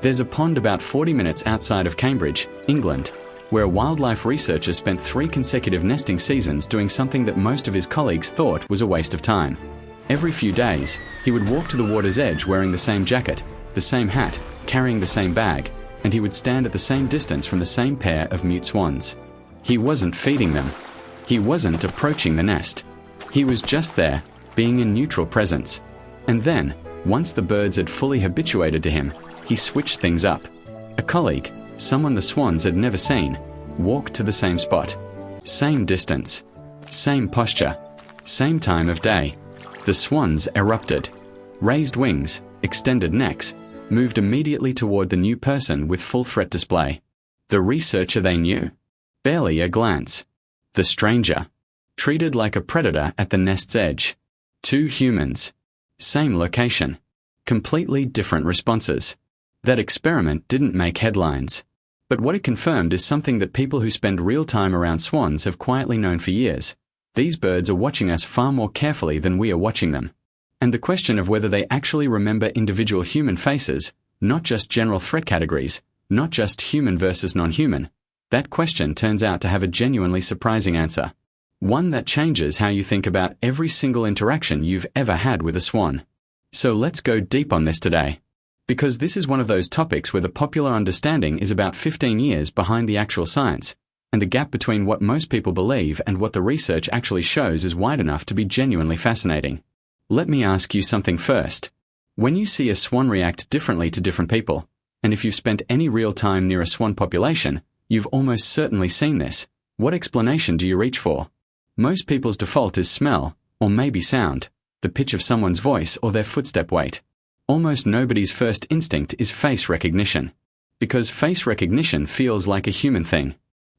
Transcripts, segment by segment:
There's a pond about 40 minutes outside of Cambridge, England, where a wildlife researcher spent 3 consecutive nesting seasons doing something that most of his colleagues thought was a waste of time. Every few days, he would walk to the water's edge wearing the same jacket, the same hat, carrying the same bag, and he would stand at the same distance from the same pair of mute swans. He wasn't feeding them. He wasn't approaching the nest. He was just there, being a neutral presence. And then, once the birds had fully habituated to him, he switched things up. A colleague, someone the swans had never seen, walked to the same spot. Same distance. Same posture. Same time of day. The swans erupted. Raised wings, extended necks, moved immediately toward the new person with full threat display. The researcher they knew. Barely a glance. The stranger. Treated like a predator at the nest's edge. 2 humans. Same location. Completely different responses. That experiment didn't make headlines. But what it confirmed is something that people who spend real time around swans have quietly known for years. These birds are watching us far more carefully than we are watching them. And the question of whether they actually remember individual human faces, not just general threat categories, not just human versus non-human, that question turns out to have a genuinely surprising answer. One that changes how you think about every single interaction you've ever had with a swan. So let's go deep on this today. Because this is one of those topics where the popular understanding is about 15 years behind the actual science, and the gap between what most people believe and what the research actually shows is wide enough to be genuinely fascinating. Let me ask you something first. When you see a swan react differently to different people, and if you've spent any real time near a swan population, you've almost certainly seen this. What explanation do you reach for? Most people's default is smell, or maybe sound, the pitch of someone's voice or their footstep weight. Almost nobody's first instinct is face recognition. Because face recognition feels like a human thing.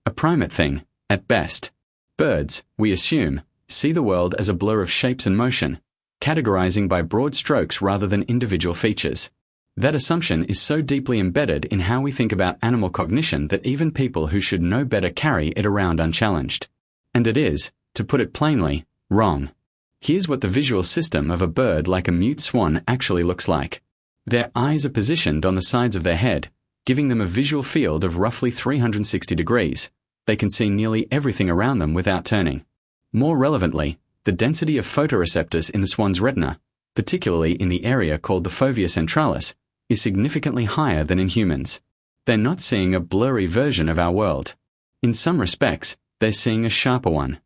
A primate thing, at best. Birds, we assume, see the world as a blur of shapes and motion, categorizing by broad strokes rather than individual features. That assumption is so deeply embedded in how we think about animal cognition that even people who should know better carry it around unchallenged. And it is, to put it plainly, wrong. Here's what the visual system of a bird like a mute swan actually looks like. Their eyes are positioned on the sides of their head, giving them a visual field of roughly 360 degrees. They can see nearly everything around them without turning. More relevantly, the density of photoreceptors in the swan's retina, particularly in the area called the fovea centralis, is significantly higher than in humans. They're not seeing a blurry version of our world. In some respects, they're seeing a sharper one.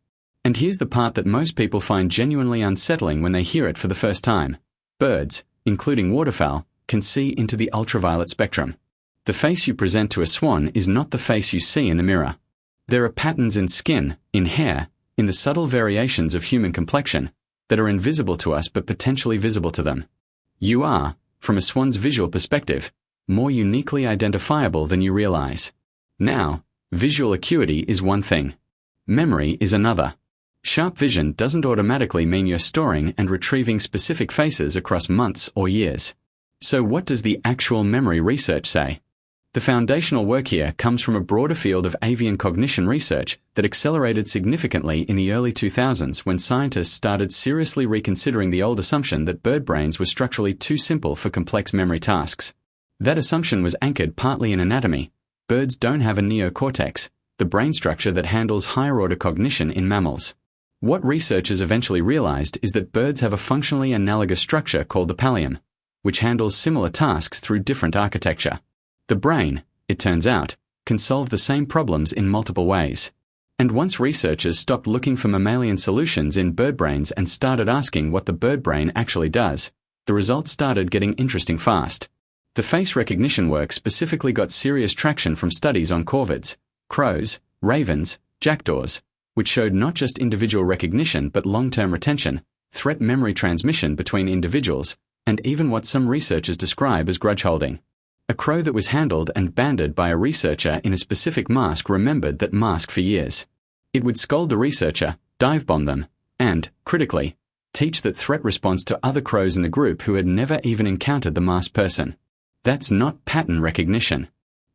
And here's the part that most people find genuinely unsettling when they hear it for the first time. Birds, including waterfowl, can see into the ultraviolet spectrum. The face you present to a swan is not the face you see in the mirror. There are patterns in skin, in hair, in the subtle variations of human complexion, that are invisible to us but potentially visible to them. You are, from a swan's visual perspective, more uniquely identifiable than you realize. Now, visual acuity is one thing. Memory is another. Sharp vision doesn't automatically mean you're storing and retrieving specific faces across months or years. So what does the actual memory research say? The foundational work here comes from a broader field of avian cognition research that accelerated significantly in the early 2000s when scientists started seriously reconsidering the old assumption that bird brains were structurally too simple for complex memory tasks. That assumption was anchored partly in anatomy. Birds don't have a neocortex, the brain structure that handles higher-order cognition in mammals. What researchers eventually realized is that birds have a functionally analogous structure called the pallium, which handles similar tasks through different architecture. The brain, it turns out, can solve the same problems in multiple ways. And once researchers stopped looking for mammalian solutions in bird brains and started asking what the bird brain actually does, the results started getting interesting fast. The face recognition work specifically got serious traction from studies on corvids, crows, ravens, jackdaws, which showed not just individual recognition but long-term retention, threat memory transmission between individuals, and even what some researchers describe as grudge holding. A crow that was handled and banded by a researcher in a specific mask remembered that mask for years. It would scold the researcher, dive bomb them, and, critically, teach that threat response to other crows in the group who had never even encountered the masked person. That's not pattern recognition.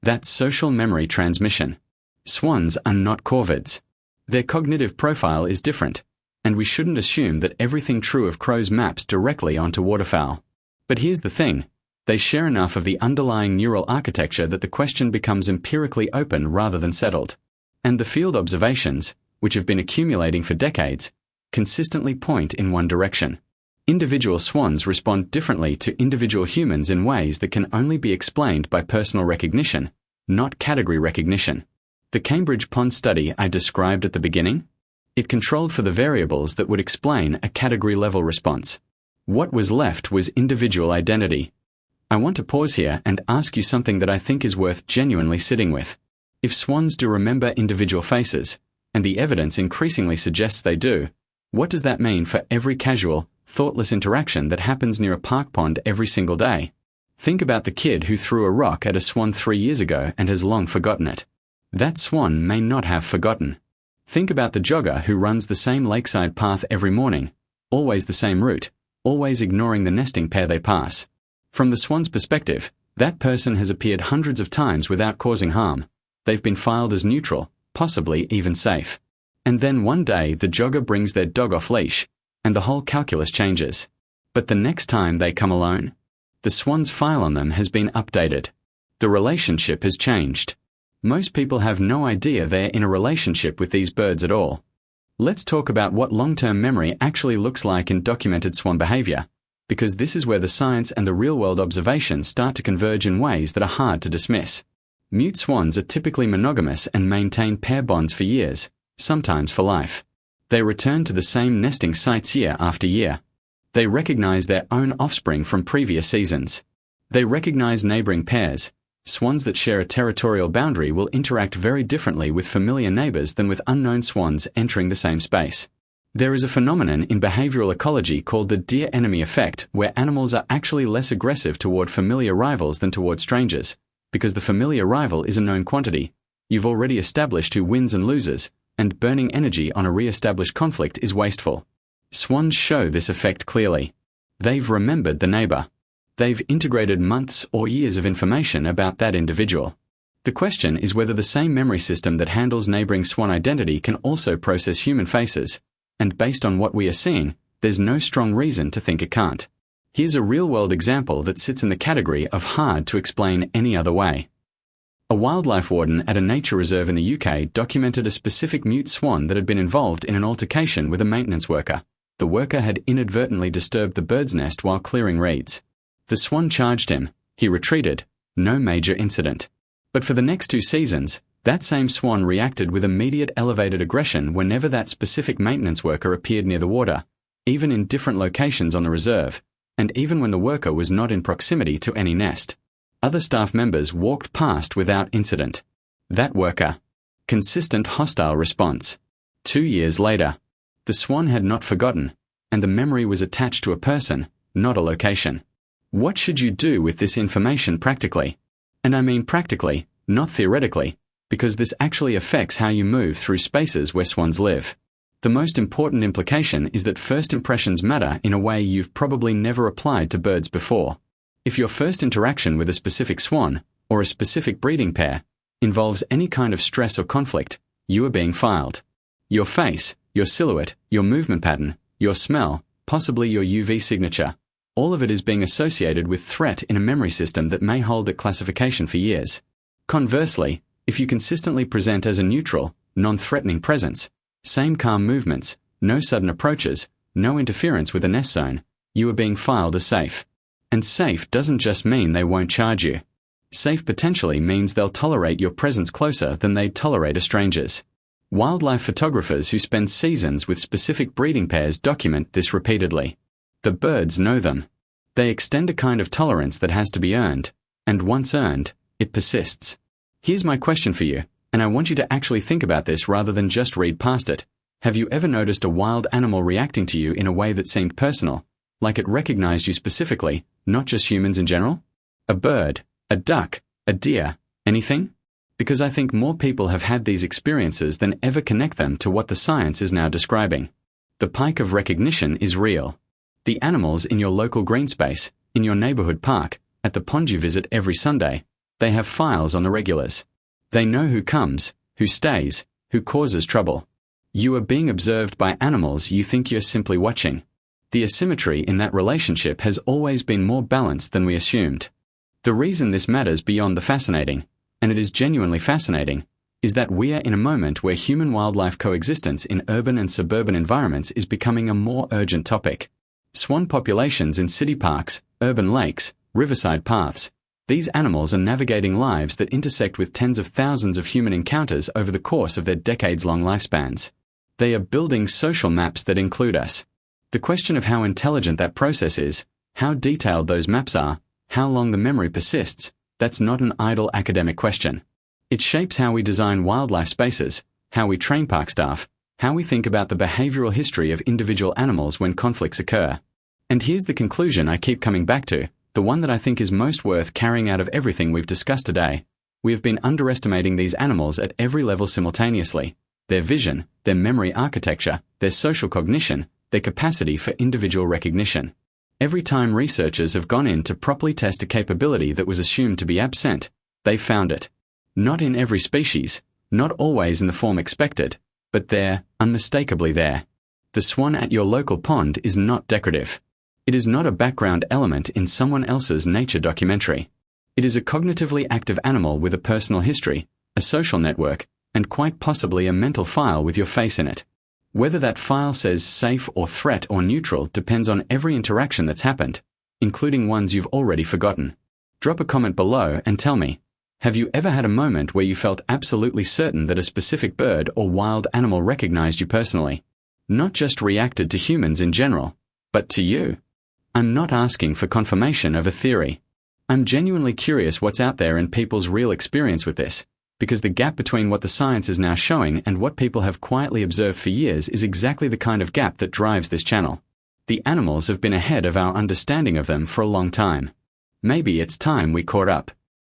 That's social memory transmission. Swans are not corvids. Their cognitive profile is different, and we shouldn't assume that everything true of crows maps directly onto waterfowl. But here's the thing, They share enough of the underlying neural architecture that the question becomes empirically open rather than settled. And the field observations, which have been accumulating for decades, consistently point in one direction. Individual swans respond differently to individual humans in ways that can only be explained by personal recognition, not category recognition. The Cambridge pond study I described at the beginning? It controlled for the variables that would explain a category-level response. What was left was individual identity. I want to pause here and ask you something that I think is worth genuinely sitting with. If swans do remember individual faces, and the evidence increasingly suggests they do, what does that mean for every casual, thoughtless interaction that happens near a park pond every single day? Think about the kid who threw a rock at a swan 3 years ago and has long forgotten it. That swan may not have forgotten. Think about the jogger who runs the same lakeside path every morning, always the same route, always ignoring the nesting pair they pass. From the swan's perspective, that person has appeared hundreds of times without causing harm. They've been filed as neutral, possibly even safe. And then one day the jogger brings their dog off leash, and the whole calculus changes. But the next time they come alone, the swan's file on them has been updated. The relationship has changed. Most people have no idea they're in a relationship with these birds at all. Let's talk about what long-term memory actually looks like in documented swan behavior, because this is where the science and the real-world observations start to converge in ways that are hard to dismiss. Mute swans are typically monogamous and maintain pair bonds for years, sometimes for life. They return to the same nesting sites year after year. They recognize their own offspring from previous seasons. They recognize neighboring pairs. Swans that share a territorial boundary will interact very differently with familiar neighbors than with unknown swans entering the same space. There is a phenomenon in behavioral ecology called the deer enemy effect, where animals are actually less aggressive toward familiar rivals than toward strangers, because the familiar rival is a known quantity. You've already established who wins and loses, and burning energy on a re-established conflict is wasteful. Swans show this effect clearly. They've remembered the neighbor. They've integrated months or years of information about that individual. The question is whether the same memory system that handles neighboring swan identity can also process human faces, and based on what we are seeing, there's no strong reason to think it can't. Here's a real-world example that sits in the category of hard to explain any other way. A wildlife warden at a nature reserve in the UK documented a specific mute swan that had been involved in an altercation with a maintenance worker. The worker had inadvertently disturbed the bird's nest while clearing reeds. The swan charged him. He retreated. No major incident. But for the next 2 seasons, that same swan reacted with immediate elevated aggression whenever that specific maintenance worker appeared near the water, even in different locations on the reserve, and even when the worker was not in proximity to any nest. Other staff members walked past without incident. That worker. Consistent hostile response. 2 years later. The swan had not forgotten, and the memory was attached to a person, not a location. What should you do with this information practically? And I mean practically, not theoretically, because this actually affects how you move through spaces where swans live. The most important implication is that first impressions matter in a way you've probably never applied to birds before. If your first interaction with a specific swan, or a specific breeding pair, involves any kind of stress or conflict, you are being filed. Your face, your silhouette, your movement pattern, your smell, possibly your UV signature, all of it is being associated with threat in a memory system that may hold that classification for years. Conversely, if you consistently present as a neutral, non-threatening presence, same calm movements, no sudden approaches, no interference with a nest zone, you are being filed as safe. And safe doesn't just mean they won't charge you. Safe potentially means they'll tolerate your presence closer than they'd tolerate a stranger's. Wildlife photographers who spend seasons with specific breeding pairs document this repeatedly. The birds know them. They extend a kind of tolerance that has to be earned, and once earned, it persists. Here's my question for you, and I want you to actually think about this rather than just read past it. Have you ever noticed a wild animal reacting to you in a way that seemed personal, like it recognized you specifically, not just humans in general? A bird, a duck, a deer, anything? Because I think more people have had these experiences than ever connect them to what the science is now describing. The pike of recognition is real. The animals in your local green space, in your neighborhood park, at the pond you visit every Sunday, they have files on the regulars. They know who comes, who stays, who causes trouble. You are being observed by animals you think you're simply watching. The asymmetry in that relationship has always been more balanced than we assumed. The reason this matters beyond the fascinating, and it is genuinely fascinating, is that we are in a moment where human-wildlife coexistence in urban and suburban environments is becoming a more urgent topic. Swan populations in city parks, urban lakes, riverside paths. These animals are navigating lives that intersect with tens of thousands of human encounters over the course of their decades-long lifespans. They are building social maps that include us. The question of how intelligent that process is, how detailed those maps are, how long the memory persists, that's not an idle academic question. It shapes how we design wildlife spaces, how we train park staff, how we think about the behavioral history of individual animals when conflicts occur. And here's the conclusion I keep coming back to, the one that I think is most worth carrying out of everything we've discussed today. We have been underestimating these animals at every level simultaneously. Their vision, their memory architecture, their social cognition, their capacity for individual recognition. Every time researchers have gone in to properly test a capability that was assumed to be absent, they found it. Not in every species, not always in the form expected, but there, unmistakably there. The swan at your local pond is not decorative. It is not a background element in someone else's nature documentary. It is a cognitively active animal with a personal history, a social network, and quite possibly a mental file with your face in it. Whether that file says safe or threat or neutral depends on every interaction that's happened, including ones you've already forgotten. Drop a comment below and tell me, have you ever had a moment where you felt absolutely certain that a specific bird or wild animal recognized you personally? Not just reacted to humans in general, but to you? I'm not asking for confirmation of a theory. I'm genuinely curious what's out there in people's real experience with this, because the gap between what the science is now showing and what people have quietly observed for years is exactly the kind of gap that drives this channel. The animals have been ahead of our understanding of them for a long time. Maybe it's time we caught up.